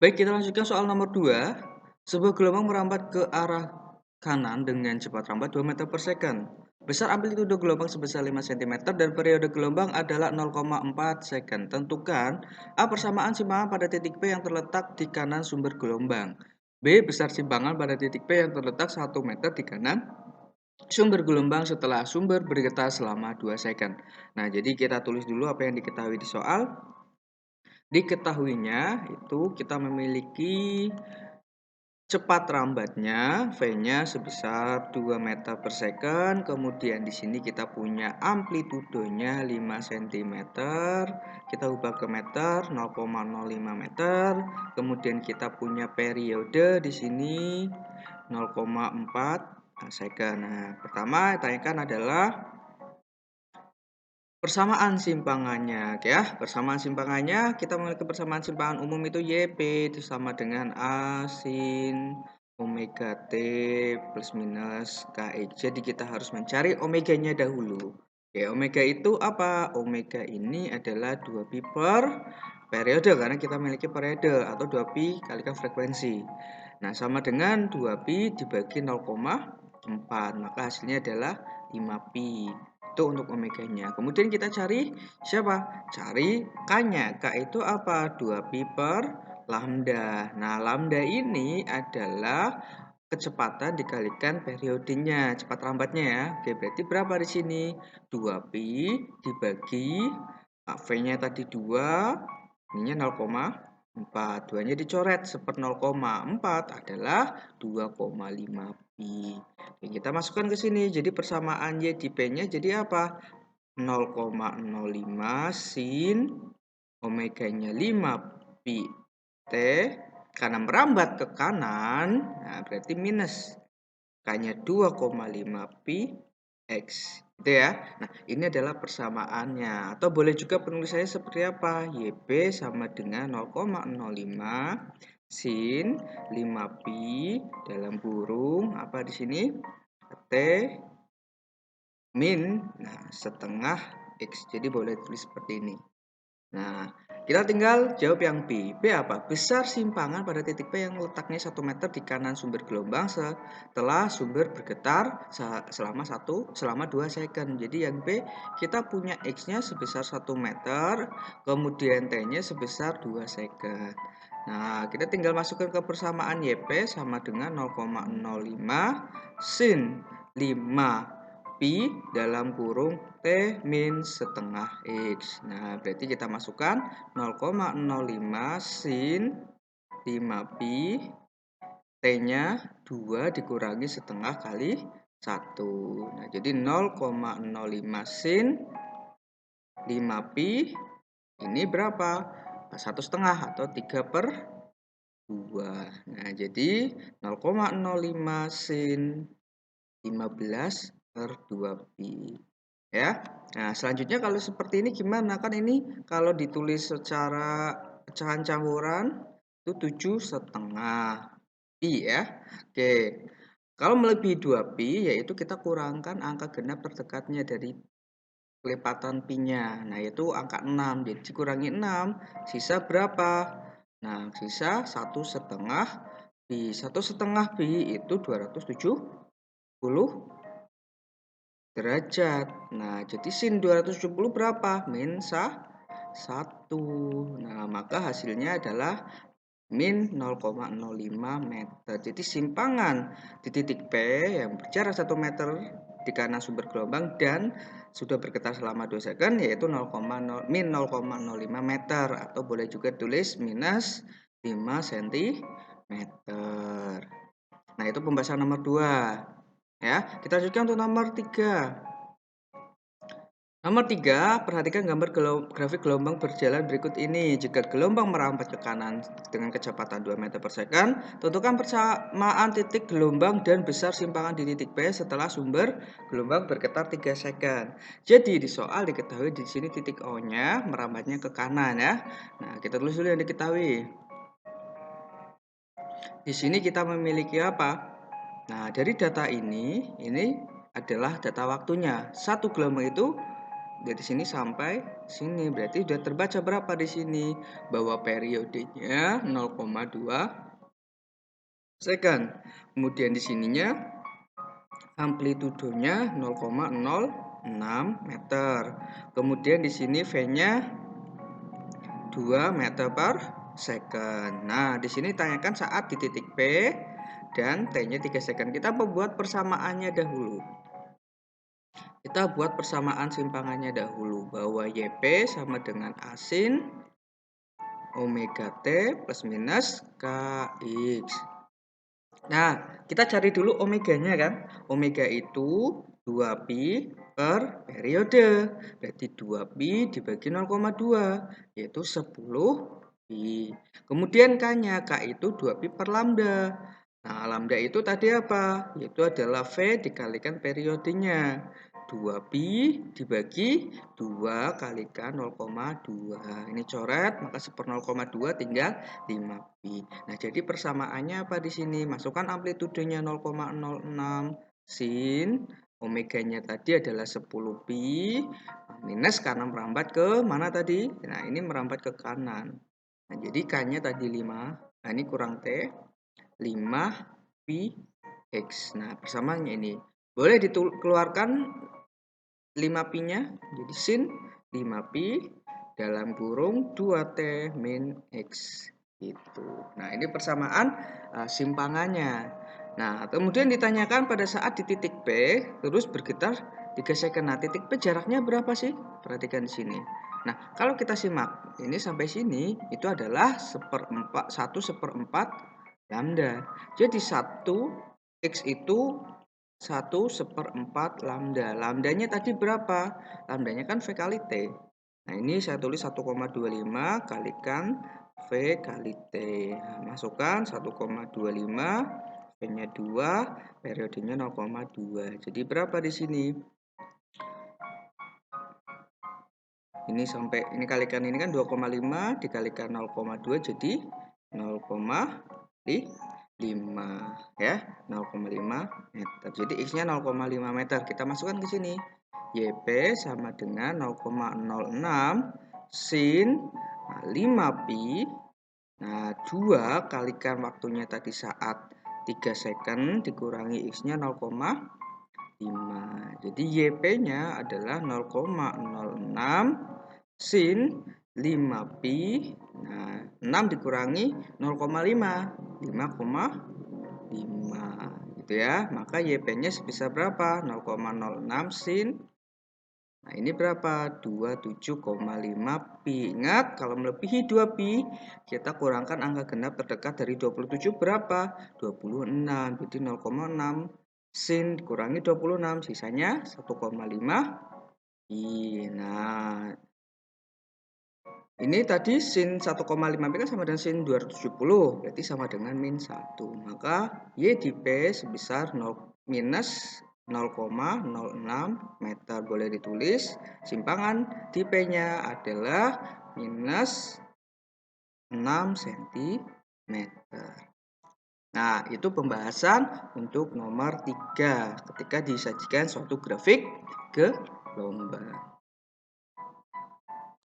Baik, kita lanjutkan soal nomor 2. Sebuah gelombang merambat ke arah kanan dengan cepat rambat 2 meter per second. Besar amplitudo gelombang sebesar 5 cm dan periode gelombang adalah 0,4 second. Tentukan A persamaan simpangan pada titik P yang terletak di kanan sumber gelombang. B besar simpangan pada titik P yang terletak 1 meter di kanan sumber gelombang setelah sumber bergetar selama 2 second. Nah, jadi kita tulis dulu apa yang diketahui di soal. Diketahuinya itu kita memiliki cepat rambatnya V-nya sebesar 2 meter per second. Kemudian di sini kita punya amplitudonya 5 cm. Kita ubah ke meter 0,05 meter. Kemudian kita punya periode di sini 0,4 second. Nah, pertama yang ditanyakan adalah persamaan simpangannya, oke ya. Persamaan simpangannya, kita memiliki persamaan simpangan umum itu YP itu sama dengan A sin omega T plus minus KX. Jadi kita harus mencari omeganya dahulu. Oke, omega itu apa? Omega ini adalah 2pi per periode karena kita memiliki periode atau 2pi kalikan frekuensi. Nah, sama dengan 2pi dibagi 0,4, maka hasilnya adalah 5pi. Itu untuk omeganya. Kemudian kita cari siapa? Cari K-nya. K itu apa? 2pi per lambda. Nah, lambda ini adalah kecepatan dikalikan periodenya, cepat rambatnya ya. Oke, berarti berapa di sini? 2pi dibagi V-nya tadi 2, ininya 0,4. 2-nya dicoret, 1/0,4 adalah 2,5 pi. Oke, kita masukkan ke sini. Jadi persamaan Y di P-nya jadi apa? 0,05 sin omeganya 5 pi T karena merambat ke kanan, nah berarti minus K-nya 2,5 pi X. Gitu ya. Nah, ini adalah persamaannya. Atau boleh juga penulisannya seperti apa? YP sama dengan 0,05 sin 5 pi dalam kurung apa di sini? T min setengah X. Jadi boleh tulis seperti ini. Nah, kita tinggal jawab yang B. B apa? Besar simpangan pada titik P yang letaknya 1 meter di kanan sumber gelombang setelah sumber bergetar selama 2 second. Jadi yang B kita punya X-nya sebesar 1 meter, kemudian T-nya sebesar 2 second. Nah, kita tinggal masukkan ke persamaan YP sama dengan 0,05 sin 5 pi dalam kurung T min setengah X. Nah, berarti kita masukkan 0,05 sin 5 pi T-nya 2 dikurangi setengah kali 1. Nah, jadi 0,05 sin 5 pi ini berapa? 1/2 atau 3/2. Nah, jadi 0,05 sin 15/2pi. Ya. Nah, selanjutnya kalau seperti ini gimana? Kan ini kalau ditulis secara pecahan campuran itu 7,5 pi ya. Oke. Kalau melebihi 2pi yaitu kita kurangkan angka genap terdekatnya dari kelipatan pi-nya. Nah, itu angka 6. Jadi dikurangi 6, sisa berapa? Nah, sisa 1/2 pi. 1/2 pi itu 270 derajat. Nah, jadi sin 270 berapa? Min 1. Nah, maka hasilnya adalah min 0,05 meter. Jadi simpangan di titik P yang berjarak 1 meter di kanan sumber gelombang dan sudah bergetar selama 2 second yaitu min 0,05 meter atau boleh juga tulis minus 5 cm. Nah, itu pembahasan nomor 2. Ya, kita lanjutkan untuk nomor 3. Nomor 3, perhatikan gambar grafik gelombang berjalan berikut ini. Jika gelombang merambat ke kanan dengan kecepatan 2 meter per second, tentukan persamaan titik gelombang dan besar simpangan di titik P setelah sumber gelombang bergetar 3 second. Jadi di soal diketahui di sini titik O-nya merambatnya ke kanan ya. Nah, kita tulis dulu yang diketahui. Di sini kita memiliki apa? Nah, dari data ini adalah data waktunya. Satu gelombang itu dari sini sampai sini. Berarti sudah terbaca berapa di sini? Bahwa periodenya 0,2 second. Kemudian di sininya amplitudonya 0,06 meter. Kemudian di sini V-nya 2 meter per second. Nah, di sini tanyakan saat di titik P dan T-nya 3 second. Kita membuat persamaannya dahulu. Kita buat persamaan simpangannya dahulu, bahwa YP sama dengan A sin omega T plus minus KX. Nah, kita cari dulu omeganya kan. Omega itu 2pi per periode. Berarti 2pi dibagi 0,2, yaitu 10pi. Kemudian K-nya, K itu 2pi per lambda. Nah, lambda itu tadi apa? Yaitu adalah V dikalikan periodenya. 2pi dibagi 2 kalikan 0,2. Ini coret, maka 1/0,2 tinggal 5pi. Nah, jadi persamaannya apa di sini? Masukkan amplitudenya 0,06 sin omeganya tadi adalah 10pi minus karena merambat ke mana tadi? Nah, ini merambat ke kanan. Nah, jadi K-nya tadi 5. Nah, ini kurang T. 5pi X. Nah, persamaannya ini. Boleh dikeluarkan 5pi-nya. Jadi sin 5pi dalam kurung 2T min X. Gitu. Nah, ini persamaan simpangannya. Nah, kemudian ditanyakan pada saat di titik P terus bergetar 3 second. Nah, titik P jaraknya berapa sih? Perhatikan di sini. Nah, kalau kita simak, ini sampai sini itu adalah 1/4 lambda. Jadi 1x itu 1/4 lambda. Lambdanya tadi berapa? Lambdanya kan V kali T. Nah, ini saya tulis 1,25 kalikan V kali T. Nah, masukkan 1,25, V-nya 2, periodenya 0,2. Jadi berapa di sini? Ini sampai ini kalikan ini kan 2,5 dikalikan 0,2 jadi 0,5 ya, 0,5 meter. Jadi X-nya 0,5 meter. Kita masukkan ke sini. YP sama dengan 0,06 sin 5pi. Nah, 2 kalikan waktunya tadi saat 3 second dikurangi X-nya 0,5. Jadi YP-nya adalah 0,06 sin 5pi. Nah, 6 dikurangi 0,5. 5,5 gitu ya. Maka YP-nya sebesar berapa? 0,06 sin. Nah, ini berapa? 27,5 pi. Ingat, kalau melebihi 2 pi, kita kurangkan angka genap terdekat dari 27 berapa? 26. Jadi 0,6 sin dikurangi 26, sisanya 1,5 pi. Nah, ini tadi sin 1,5 pi kan sama dengan sin 270, berarti sama dengan min 1. Maka Y di P sebesar minus 0,06 meter. Boleh ditulis simpangan di P-nya adalah minus 6 cm. Nah, itu pembahasan untuk nomor 3 ketika disajikan suatu grafik ke lomba.